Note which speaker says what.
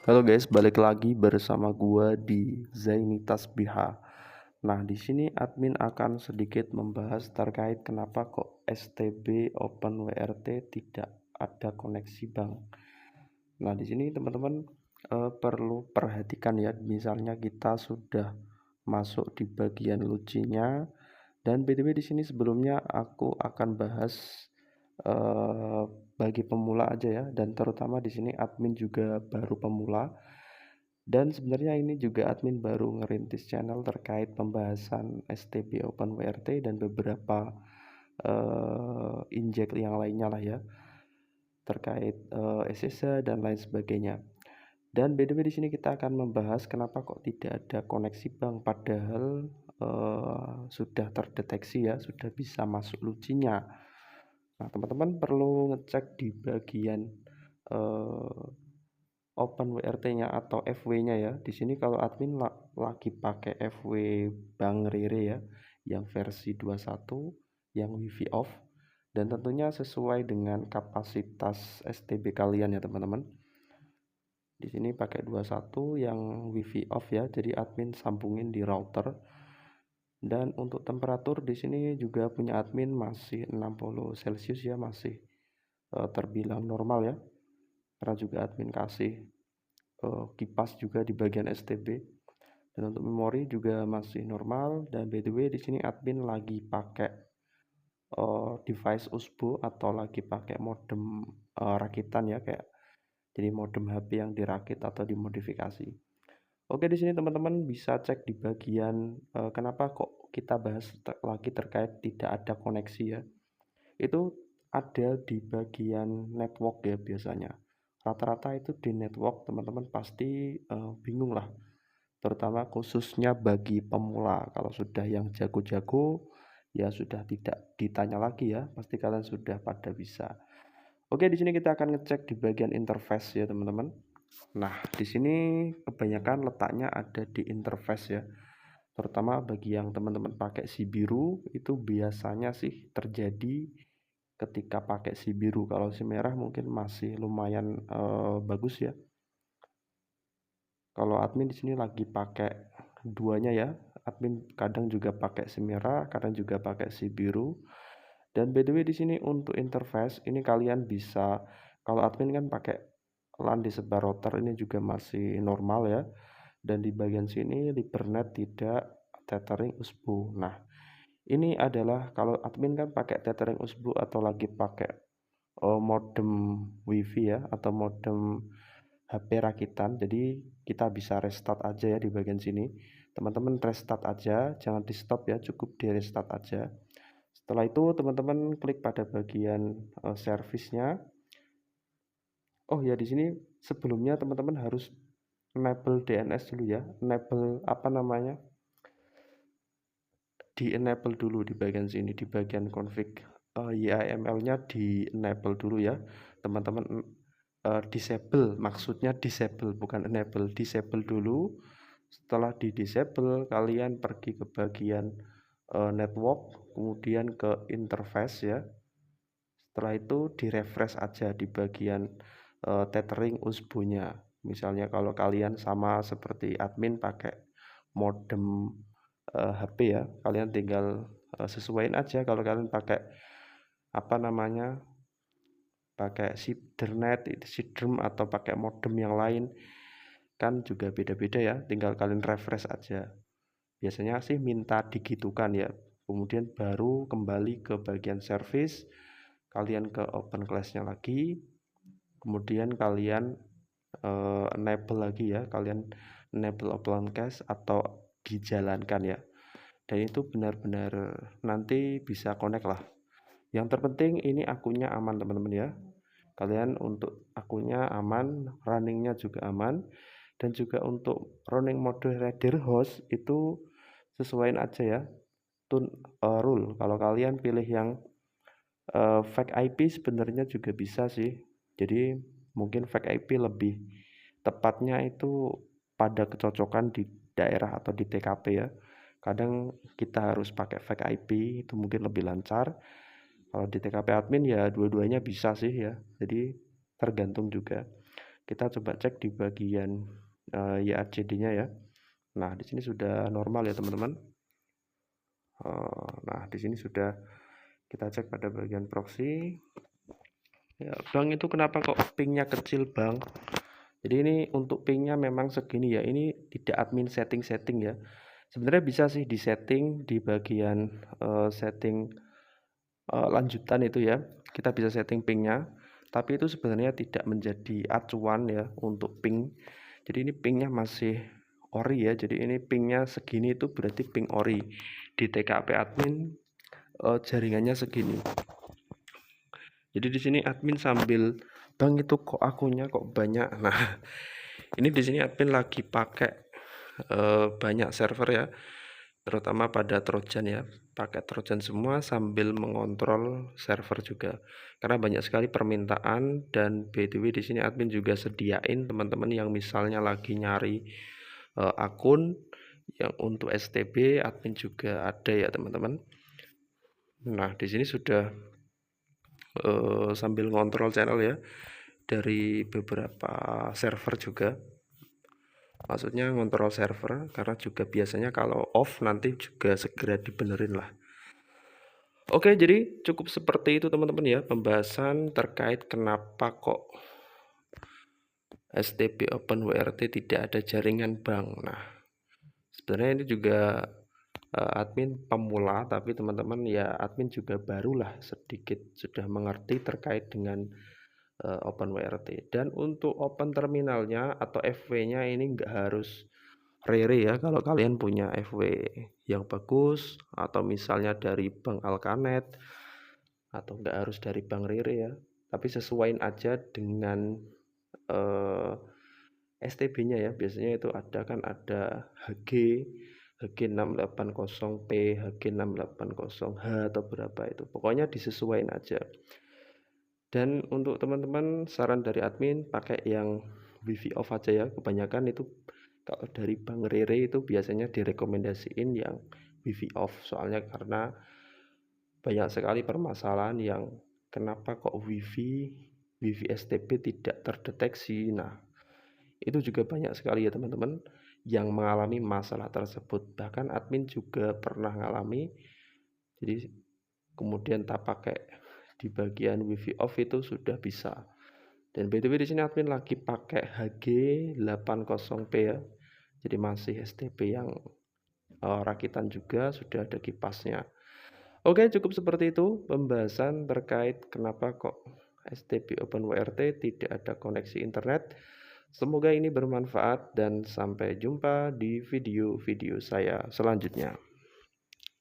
Speaker 1: Halo guys, balik lagi bersama gua di Zaini Tasbiha. Nah, di sini admin akan sedikit membahas terkait kenapa kok STB Open WRT tidak ada koneksi bank. Nah, di sini teman-teman perlu perhatikan ya, misalnya kita sudah masuk di bagian lucinya, dan BTW di sini sebelumnya aku akan bahas eh, bagi pemula aja ya, dan terutama di sini admin juga baru pemula. Dan sebenarnya ini juga admin baru ngerintis channel terkait pembahasan STB Open WRT dan beberapa injek yang lainnya lah ya, terkait SSH dan lain sebagainya. Dan BTW di sini kita akan membahas kenapa kok tidak ada koneksi bank padahal sudah terdeteksi ya, sudah bisa masuk lucinya. Nah, teman-teman perlu ngecek di bagian eh, Open WRT-nya atau FW-nya ya. Di sini kalau admin lagi pakai FW Bank Rere ya, yang versi 21, yang WiFi off, dan tentunya sesuai dengan kapasitas STB kalian ya teman-teman. Di sini pakai 21 yang WiFi off ya, jadi admin sambungin di router. Dan untuk temperatur di sini juga punya admin masih 60 Celcius ya, masih terbilang normal ya. Karena juga admin kasih kipas juga di bagian STB, dan untuk memori juga masih normal. Dan by the way di sini admin lagi pakai device USB atau lagi pakai modem rakitan ya, kayak jadi modem HP yang dirakit atau dimodifikasi. Oke, di sini teman-teman bisa cek di bagian kenapa kok kita bahas lagi terkait tidak ada koneksi ya. Itu ada di bagian network ya biasanya. Rata-rata itu di network teman-teman pasti bingung lah, terutama khususnya bagi pemula. Kalau sudah yang jago-jago ya sudah tidak ditanya lagi ya, pasti kalian sudah pada bisa. Oke, di sini kita akan ngecek di bagian interface ya teman-teman. Nah, di sini kebanyakan letaknya ada di interface ya. Terutama bagi yang teman-teman pakai si biru, itu biasanya sih terjadi ketika pakai si biru. Kalau si merah mungkin masih lumayan bagus ya. Kalau admin di sini lagi pakai duanya ya. Admin kadang juga pakai si merah, kadang juga pakai si biru. Dan by the way di sini untuk interface ini kalian bisa, kalau admin kan pakai LAN disebar router, ini juga masih normal ya. Dan di bagian sini Libernet tidak tethering USB. Nah, ini adalah kalau admin kan pakai tethering USB atau lagi pakai modem WiFi ya, atau modem HP rakitan. Jadi kita bisa restart aja ya di bagian sini. Teman-teman restart aja, jangan di stop ya, cukup di restart aja. Setelah itu teman-teman klik pada bagian servisnya. Oh ya, di sini sebelumnya teman-teman harus enable DNS dulu ya. Enable apa namanya? Di enable dulu di bagian sini, di bagian config YAML-nya di enable dulu ya. Teman-teman disable, maksudnya disable bukan enable, disable dulu. Setelah di disable kalian pergi ke bagian network, kemudian ke interface ya. Setelah itu di refresh aja di bagian tethering USB-nya. Misalnya kalau kalian sama seperti admin pakai modem HP ya, kalian tinggal sesuaiin aja. Kalau kalian pakai apa namanya, pakai Sidrem atau pakai modem yang lain kan juga beda-beda ya, tinggal kalian refresh aja. Biasanya sih minta digitukan ya, kemudian baru kembali ke bagian service, kalian ke open class-nya lagi, kemudian kalian enable lagi ya, kalian enable open class atau dijalankan ya, dan itu benar-benar nanti bisa connect lah. Yang terpenting ini akunnya aman teman-teman ya, kalian untuk akunnya aman, runningnya juga aman. Dan juga untuk running mode reader host itu sesuaiin aja ya, tune rule. Kalau kalian pilih yang fake IP sebenarnya juga bisa sih, jadi mungkin fake IP lebih tepatnya itu pada kecocokan di daerah atau di TKP ya. Kadang kita harus pakai fake IP, itu mungkin lebih lancar. Kalau di TKP admin ya dua-duanya bisa sih ya, jadi tergantung juga. Kita coba cek di bagian YACD-nya ya. Nah, di sini sudah normal ya teman-teman. Nah, di sini sudah kita cek pada bagian proxy. Ya, Bang, itu kenapa kok pingnya kecil, Bang? Jadi ini untuk pingnya memang segini ya. Ini tidak admin setting-setting ya. Sebenarnya bisa sih disetting di bagian setting lanjutan itu ya. Kita bisa setting pingnya, tapi itu sebenarnya tidak menjadi acuan ya untuk ping. Jadi ini pingnya masih ori ya. Jadi ini pingnya segini itu berarti ping ori. Di TKP admin jaringannya segini. Jadi di sini admin sambil, Bang, itu kok akunnya kok banyak. Nah, ini di sini admin lagi pakai banyak server ya, terutama pada Trojan ya. Pakai Trojan semua sambil mengontrol server juga. Karena banyak sekali permintaan, dan BTW di sini admin juga sediain teman-teman yang misalnya lagi nyari akun yang untuk STB, admin juga ada ya teman-teman. Nah, di sini sudah sambil ngontrol channel ya dari beberapa server juga. Maksudnya ngontrol server, karena juga biasanya kalau off nanti juga segera dibenerin lah. Oke, jadi cukup seperti itu teman-teman ya pembahasan terkait kenapa kok STB Open WRT tidak ada jaringan bank. Nah, sebenarnya ini juga admin pemula, tapi teman-teman ya admin juga barulah sedikit sudah mengerti terkait dengan Open WRT. Dan untuk open terminalnya atau FW-nya ini nggak harus Rere ya. Kalau kalian punya FW yang bagus atau misalnya dari Bank Alkanet, atau nggak harus dari Bank Rere ya, tapi sesuaiin aja dengan STB-nya ya. Biasanya itu ada kan ada HG 680P, HG680H atau berapa itu. Pokoknya disesuaikan aja. Dan untuk teman-teman, saran dari admin pakai yang wifi off aja ya. Kebanyakan itu kalau dari Bang Rere itu biasanya direkomendasiin yang wifi off. Soalnya karena banyak sekali permasalahan yang kenapa kok wifi STB tidak terdeteksi. Nah, itu juga banyak sekali ya teman-teman yang mengalami masalah tersebut. Bahkan admin juga pernah ngalami. Jadi kemudian tak pakai di bagian wifi off itu sudah bisa. Dan BTW di sini admin lagi pakai HG80P ya. Jadi masih STB yang rakitan juga, sudah ada kipasnya. Oke, cukup seperti itu pembahasan terkait kenapa kok STB Open WRT tidak ada koneksi internet. Semoga ini bermanfaat dan sampai jumpa di video-video saya selanjutnya.